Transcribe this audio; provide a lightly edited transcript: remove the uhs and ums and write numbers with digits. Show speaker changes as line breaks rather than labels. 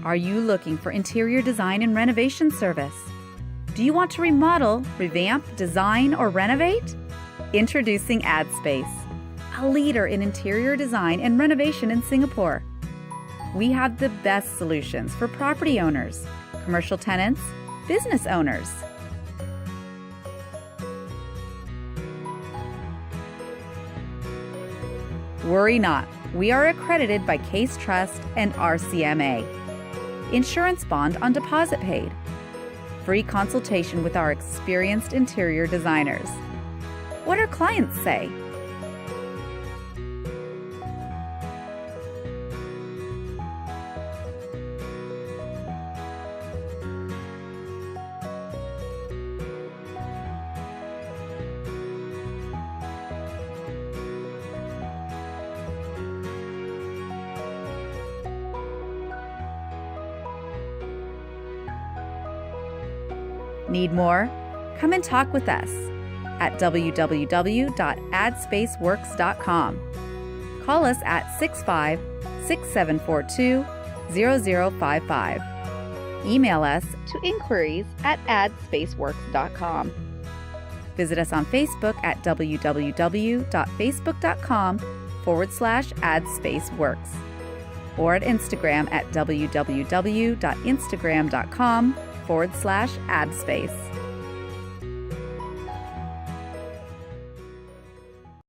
Are you looking for interior design and renovation service? Do you want to remodel, revamp, design, or renovate? Introducing AddSpace, a leader in interior design and renovation in Singapore. We have the best solutions for property owners, commercial tenants, business owners. Worry not, we are accredited by Case Trust and RCMA. Insurance bond on deposit paid. Free consultation with our experienced interior designers. What our clients say. Need more? Come and talk with us at www.addspaceworks.com. Call us at 65-6742-0055. Email us to inquiries@addspaceworks.com. Visit us on Facebook at www.facebook.com/addspaceworks or at Instagram at www.instagram.com/AddSpace.